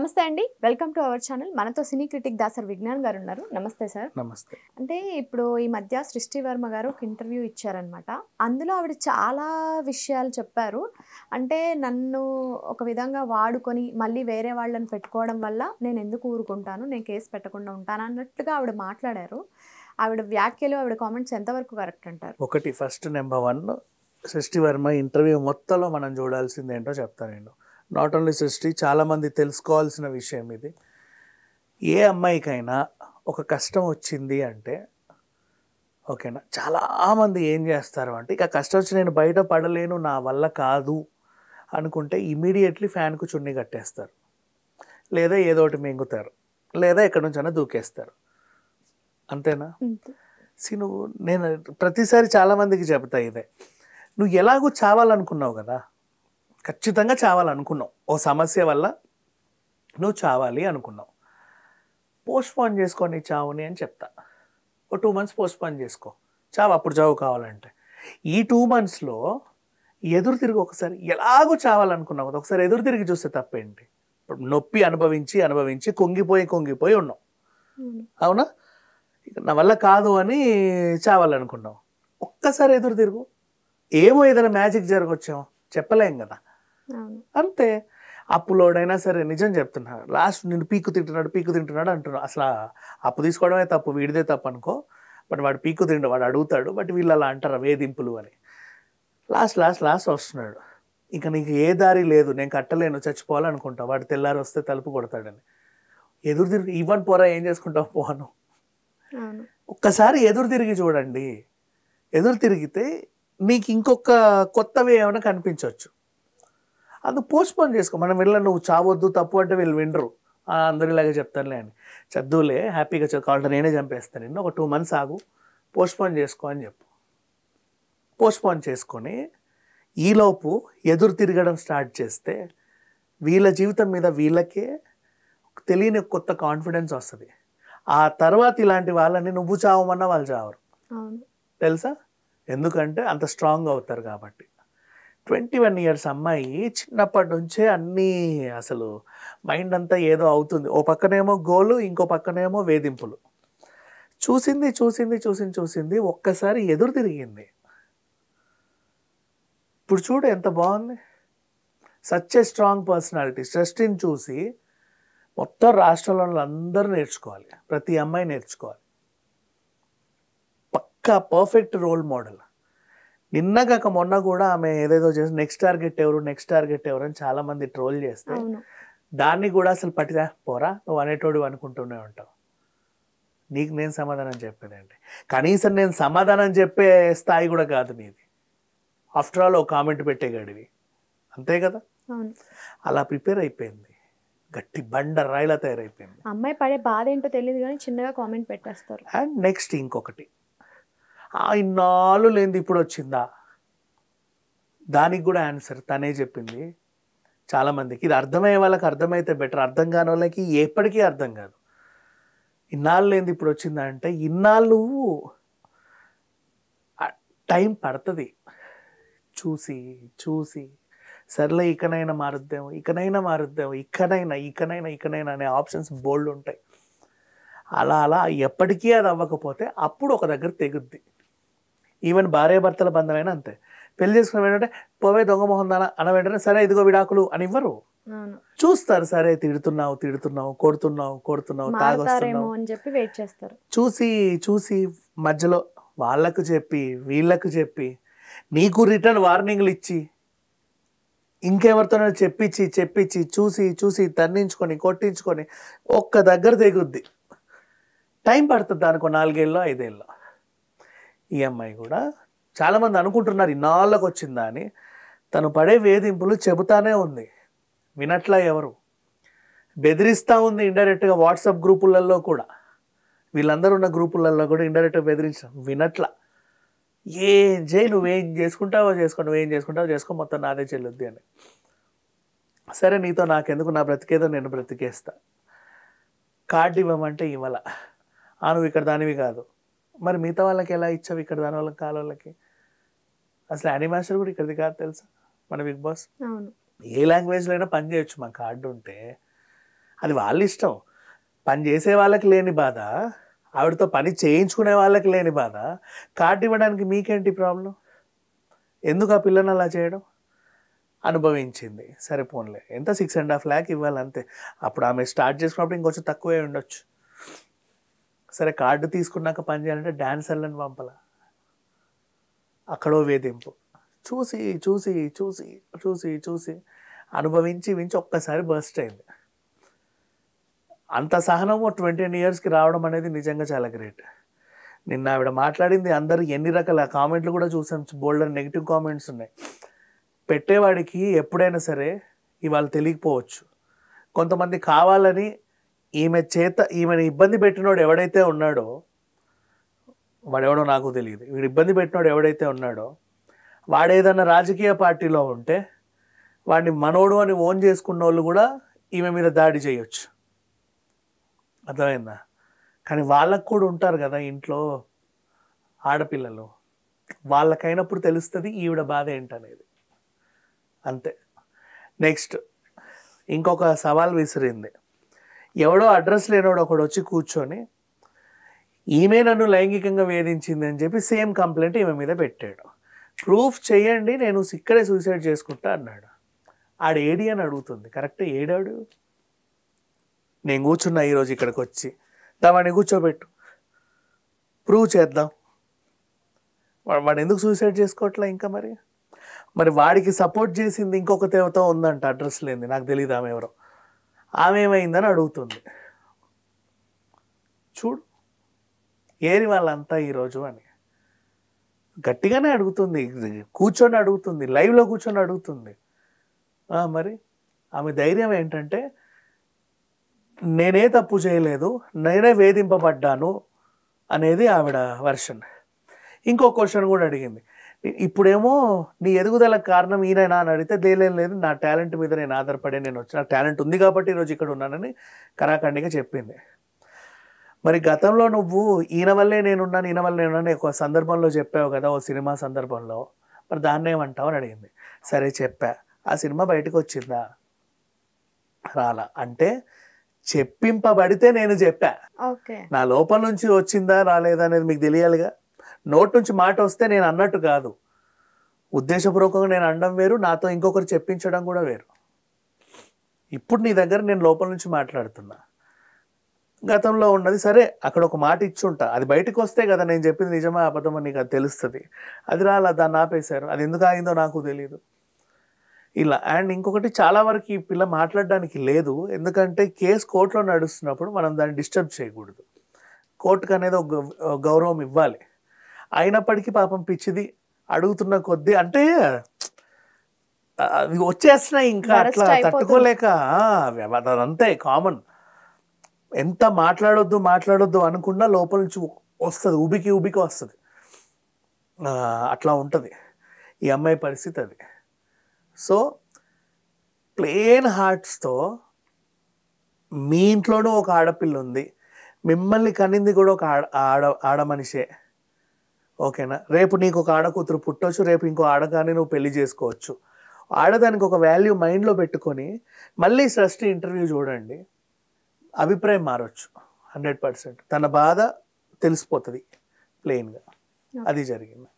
నమస్తే అండి, welcome to our channel. మనతో సినీ క్రిటిక్ దాసర్ విజ్ఞాన్ గారు ఉన్నారు. నమస్తే సార్. నమస్తే. అంటే ఇప్పుడు ఈ మధ్య సృష్టి వర్మ గారు ఒక ఇంటర్వ్యూ ఇచ్చారనమాట. అందులో ఆవిడ చాలా విషయాలు చెప్పారు. అంటే నన్ను ఒక విధంగా వాడుకొని మళ్ళీ వేరే వాళ్ళని పెట్టుకోవడం వల్ల నేను ఎందుకు ఊరుకుంటాను, నేను కేసు పెట్టకుండా ఉంటాను అన్నట్టుగా ఆవిడ మాట్లాడారు. ఆవిడ వ్యాఖ్యలు, ఆవిడ కామెంట్స్ ఎంతవరకు కరెక్ట్ అంటారు? ఒకటి ఫస్ట్ నెంబర్ 1 సృష్టి వర్మ ఇంటర్వ్యూ మొత్తంలో మనం చూడాల్సింది ఏంటో చెప్తాను నేను. నాట్ ఓన్లీ సృష్టి, చాలామంది తెలుసుకోవాల్సిన విషయం ఇది. ఏ అమ్మాయికైనా ఒక కష్టం వచ్చింది అంటే ఓకేనా, చాలామంది ఏం చేస్తారు అంటే ఇక కష్టం వచ్చి నేను బయట పడలేను, నా వల్ల కాదు అనుకుంటే ఇమీడియట్లీ ఫ్యాన్కు చున్నీ కట్టేస్తారు, లేదా ఏదో ఒకటి మింగుతారు, లేదా ఎక్కడి నుంచైనా దూకేస్తారు. అంతేనా? నువ్వు నేను ప్రతిసారి చాలామందికి చెప్తా ఇదే, నువ్వు ఎలాగూ చావాలనుకున్నావు కదా, ఖచ్చితంగా చావాలనుకున్నావు, ఓ సమస్య వల్ల నువ్వు చావాలి అనుకున్నావు, పోస్ట్పోన్ చేసుకొని చావుని అని చెప్తా. ఓ 2 months పోస్ట్పోన్ చేసుకో, చావు, అప్పుడు చావు కావాలంటే. ఈ 2 monthsలో ఎదురు తిరిగి ఒకసారి ఎలాగో చావాలనుకున్నావు కదా, ఒకసారి ఎదురు తిరిగి చూస్తే తప్పేంటి? నొప్పి అనుభవించి అనుభవించి కుంగిపోయి ఉన్నావు, అవునా? నా వల్ల కాదు అని చావాలనుకున్నావు, ఒక్కసారి ఎదురు తిరుగు, ఏమో ఏదైనా మ్యాజిక్ జరగొచ్చామో చెప్పలేం కదా. అంతే. అప్పులోడైనా సరే నిజం చెప్తున్నా, లాస్ట్ నేను పీకు తింటున్నాడు అంటున్నాడు. అసలు అప్పు తీసుకోవడమే తప్పు, వీడిదే తప్పు అనుకో, బట్ వాడు పీకు తిండు, వాడు అడుగుతాడు, బట్ వీళ్ళు అలా అంటారు వేధింపులు అని. లాస్ట్ వస్తున్నాడు, ఇంకా నీకు ఏ దారి లేదు, నేను కట్టలేను, చచ్చిపోవాలనుకుంటా, వాడు తెల్లారి వస్తే తలుపు కొడతాడని ఎదురు తిరిగి ఇవ్వని పోరా, ఏం చేసుకుంటావు పోను. ఒక్కసారి ఎదురు తిరిగి చూడండి, ఎదురు తిరిగితే నీకు ఇంకొక కొత్తవి ఏమైనా కనిపించవచ్చు. అది పోస్ట్పోన్ చేసుకో. మనం వెళ్ళ నువ్వు చావొద్దు తప్పు అంటే వీళ్ళు వినరు, అందరిలాగా చెప్తానులే అని, చదువులే హ్యాపీగా కావాలంటే నేనే చంపేస్తాను నిన్ను, ఒక 2 months ఆగు, పోస్ట్పోన్ చేసుకో అని చెప్పు. పోస్ట్పోన్ చేసుకొని ఈలోపు ఎదురు తిరగడం స్టార్ట్ చేస్తే వీళ్ళ జీవితం మీద వీళ్ళకే తెలియని కొత్త కాన్ఫిడెన్స్ వస్తుంది. ఆ తర్వాత ఇలాంటి వాళ్ళని నువ్వు చావమన్నా వాళ్ళు చావరు, తెలుసా? ఎందుకంటే అంత స్ట్రాంగ్ అవుతారు కాబట్టి. 21 years అమ్మాయి చిన్నప్పటి నుంచే అన్నీ అసలు మైండ్ అంతా ఏదో అవుతుంది, ఓ పక్కనేమో గోలు, ఇంకో పక్కనేమో వేధింపులు. చూసింది ఒక్కసారి ఎదురు తిరిగింది. ఇప్పుడు చూడు ఎంత బాగుంది. Such a strong personality. సృష్టిని చూసి మొత్తం రాష్ట్రంలో అందరూ నేర్చుకోవాలి, ప్రతి అమ్మాయి నేర్చుకోవాలి. పక్కా పర్ఫెక్ట్ రోల్ మోడల్. నిన్నగాక మొన్న కూడా ఆమె ఏదేదో చేసి నెక్స్ట్ టార్గెట్ ఎవరు అని చాలామంది ట్రోల్ చేస్తే దాన్ని కూడా అసలు పట్టిదా పోరా నువ్వు అనేటోడు అనుకుంటూనే ఉంటావు. నీకు నేను సమాధానం చెప్పేదండి, కనీసం నేను సమాధానం చెప్పే స్థాయి కూడా కాదు నీది. ఆఫ్టర్ ఆల్ ఒక కామెంట్ పెట్టే గడివి, అంతే కదా. అలా ప్రిపేర్ అయిపోయింది, గట్టి బండ రాయిలా తయారైపోయింది. అమ్మాయి పడే బాధ ఏంటో తెలియదు కానీ చిన్నగా కామెంట్ పెట్టేస్తారు. అండ్ నెక్స్ట్ ఇంకొకటి, ఇన్నాళ్ళు లేనిది ఇప్పుడు వచ్చిందా, దానికి కూడా ఆన్సర్ తనే చెప్పింది. చాలామందికి ఇది అర్థమయ్యే వాళ్ళకి అర్థమైతే బెటర్, అర్థం కాని వాళ్ళకి ఎప్పటికీ అర్థం కాదు. ఇన్నాళ్ళు లేనిది ఇప్పుడు వచ్చిందా అంటే, ఇన్నాళ్ళు టైం పడుతుంది, చూసి సర్లే ఇకనైనా మారుద్దాము, ఇకనైనా అనే ఆప్షన్స్ బోల్డ్ ఉంటాయి. అలా ఎప్పటికీ అది అవ్వకపోతే అప్పుడు ఒక దగ్గర తెగుద్ది. ఈవెన్ భార్యాభర్తల బంధమైనా అంతే. పెళ్లి చేసుకున్న వెంటనే పోవే దొంగ మొహం దానా అన్న వెంటనే సరే ఇదిగో విడాకులు అని ఇవ్వరు, చూస్తారు. సరే తిడుతున్నావు, కొడుతున్నావు, తాగొస్తున్నావు అని చెప్పి వెయిట్ చేస్తారు. చూసి మధ్యలో వాళ్ళకు చెప్పి వీళ్ళకు చెప్పి నీకు రిటర్న్ వార్నింగ్లు ఇచ్చి ఇంకెవరితోనో చెప్పించి చూసి తన్నించుకొని కొట్టించుకొని ఒక్క దగ్గర తెగుద్ది. టైం పడుతుంది దానికి 4 ఏళ్ళో 5 ఏళ్ళో. ఈ అమ్మాయి కూడా చాలామంది అనుకుంటున్నారు ఇన్నాళ్ళకు వచ్చిందా అని. తను పడే వేధింపులు చెబుతానే ఉంది, వినట్లా ఎవరు. బెదిరిస్తూ ఉంది ఇండైరెక్ట్గా, వాట్సాప్ గ్రూపులలో కూడా, వీళ్ళందరూ ఉన్న గ్రూపులలో కూడా ఇండైరెక్ట్గా బెదిరించడం, వినట్లా. ఏం చేయి, నువ్వేం చేసుకుంటావో చేసుకో, మొత్తం నాదే చెల్లుద్ది అని. సరే నీతో నాకెందుకు, నా బ్రతికేదో నేను బ్రతికేస్తా, కార్డు ఇవ్వమంటే ఇవ్వాల, నువ్వు ఇక్కడ దానివి కాదు, మరి మిగతా వాళ్ళకి ఎలా ఇచ్చావు ఇక్కడ దాని వాళ్ళకి కాళ్ళకి? అసలు యానిమాస్టర్ కూడా ఇక్కడిది కాదు తెలుసా మన బిగ్ బాస్. ఏ లాంగ్వేజ్లో అయినా పని చేయొచ్చు మా కార్డు ఉంటే. అది వాళ్ళ ఇష్టం. పని చేసే వాళ్ళకి లేని బాధ, ఆవిడతో పని చేయించుకునే వాళ్ళకి లేని బాధ, కార్డు ఇవ్వడానికి మీకేంటి ప్రాబ్లం? ఎందుకు ఆ పిల్లని అలా చేయడం? అనుభవించింది, సరే పోన్లే, ఎంత 6.5 lakh ఇవ్వాలి అంతే. అప్పుడు ఆమె స్టార్ట్ చేసుకున్నప్పుడు ఇంకొంచెం తక్కువే ఉండొచ్చు. సరే కార్డు తీసుకున్నాక పని చేయాలంటే డాన్సర్లను పంపలా, అక్కడో వేధింపు. చూసి చూసి చూసి చూసి చూసి అనుభవించి ఒక్కసారి బర్స్ట్ అయింది. అంత సహనము 21 yearsకి రావడం అనేది నిజంగా చాలా గ్రేట్. నిన్న ఆవిడ మాట్లాడింది అందరు ఎన్ని రకాల కామెంట్లు కూడా చూసాం, బోల్డర్ నెగిటివ్ కామెంట్స్ ఉన్నాయి. పెట్టేవాడికి ఎప్పుడైనా సరే ఇవాళ తెలియకపోవచ్చు, కొంతమంది కావాలని ఈమెని ఇబ్బంది పెట్టినోడు ఎవడైతే ఉన్నాడో, వాడెవడో నాకు తెలియదు, వీడు ఇబ్బంది పెట్టినోడు ఎవడైతే ఉన్నాడో వాడు ఏదన్నా రాజకీయ పార్టీలో ఉంటే వాడిని మనోడు అని ఓన్ చేసుకున్న వాళ్ళు కూడా ఈమె మీద దాడి చేయొచ్చు, అర్థమైందా? కానీ వాళ్ళకు కూడా ఉంటారు కదా ఇంట్లో ఆడపిల్లలు, వాళ్ళకైనప్పుడు తెలుస్తుంది ఈవిడ బాధ ఏంటనేది, అంతే. నెక్స్ట్ ఇంకొక సవాల్ విసిరింది. ఎవడో అడ్రస్ లేనోడు ఒకడు వచ్చి కూర్చొని ఈమె నన్ను లైంగికంగా వేధించింది అని చెప్పి సేమ్ కంప్లైంట్ ఈమె మీద పెట్టాడు. ప్రూఫ్ చేయండి, నేను ఇక్కడే సూసైడ్ చేసుకుంటా అన్నాడు. ఆడు ఏడి అని అడుగుతుంది. కరెక్టే, ఏడాడు? నేను కూర్చున్నా ఈరోజు ఇక్కడికి వచ్చి, వాడిని కూర్చోబెట్టు, ప్రూవ్ చేద్దాం. వాడు ఎందుకు సూసైడ్ చేసుకోవట్లే ఇంకా? మరి వాడికి సపోర్ట్ చేసింది ఇంకొక దేవత ఉందంట, అడ్రస్ లేనిది, నాకు తెలియదు ఆమె ఎవరో. ఆమె ఏమైందని అడుగుతుంది. చూడు ఏరి వాళ్ళంతా ఈరోజు అని గట్టిగానే అడుగుతుంది, కూర్చొని అడుగుతుంది, లైవ్లో కూర్చొని అడుగుతుంది. మరి ఆమె ధైర్యం ఏంటంటే నేనే తప్పు చేయలేదు, నేనే వేధింపబడ్డాను అనేది ఆవిడ వర్షన్. ఇంకో క్వశ్చన్ కూడా అడిగింది. ఇప్పుడేమో నీ ఎదుగుదలకు కారణం ఈయనైనా అని అడిగితే లేదు, నా టాలెంట్ మీద నేను ఆధారపడే నేను వచ్చిన టాలెంట్ ఉంది కాబట్టి ఈరోజు ఇక్కడ ఉన్నానని కరాఖండిగా చెప్పింది. మరి గతంలో నువ్వు ఈయన వల్లే నేనున్నాను ఒక సందర్భంలో చెప్పావు కదా, ఓ సినిమా సందర్భంలో, మరి దాన్ని ఏమంటావు అని అడిగింది. సరే చెప్పా, ఆ సినిమా బయటకు వచ్చిందా? రాలా. అంటే చెప్పింపబడితే నేను చెప్పా, నా లోపల నుంచి వచ్చిందా రాలేదా అనేది మీకు తెలియాలిగా. నోట్ నుంచి మాట వస్తే నేను అన్నట్టు కాదు, ఉద్దేశపూర్వకంగా నేను అనడం వేరు, నాతో ఇంకొకరు చెప్పించడం కూడా వేరు. ఇప్పుడు నీ దగ్గర నేను లోపల నుంచి మాట్లాడుతున్నా, గతంలో ఉన్నది సరే అక్కడ ఒక మాట ఇచ్చుంటా, అది బయటకు వస్తే కదా నేను చెప్పింది నిజమా అబద్ధమా నీకు అది తెలుస్తుంది. అది రాలా, దాన్ని ఆపేశారు, అది ఎందుకు ఆగిందో నాకు తెలియదు. ఇలా. అండ్ ఇంకొకటి, చాలా వరకు ఈ పిల్ల మాట్లాడడానికి లేదు, ఎందుకంటే కేసు కోర్టులో నడుస్తున్నప్పుడు మనం దాన్ని డిస్టర్బ్ చేయకూడదు, కోర్టుకు అనేది ఒక గౌరవం ఇవ్వాలి. అయినప్పటికీ పాపం పిచ్చిది అడుగుతున్న కొద్దీ, అంటే అవి వచ్చేస్తున్నాయి ఇంకా అట్లా తట్టుకోలేక, అదంతే కామన్. ఎంత మాట్లాడొద్దు అనుకున్నా లోపల నుంచి వస్తుంది, ఉబికి వస్తుంది, అట్లా ఉంటుంది ఈ అమ్మాయి పరిస్థితి అది. సో ప్లెయిన్ హార్ట్స్తో మీ ఇంట్లోనూ ఒక ఆడపిల్ల ఉంది, మిమ్మల్ని కనింది కూడా ఒక ఆడ మనిషే, ఓకేనా? రేపు నీకు ఒక ఆడకూతురు పుట్టవచ్చు, రేపు ఇంకో ఆడగానే నువ్వు పెళ్లి చేసుకోవచ్చు. ఆడదానికి ఒక వాల్యూ మైండ్లో పెట్టుకొని మళ్ళీ సృష్టి ఇంటర్వ్యూ చూడండి, అభిప్రాయం మారచ్చు 100%. తన బాధ తెలిసిపోతుంది ప్లెయిన్గా, అది జరిగింది.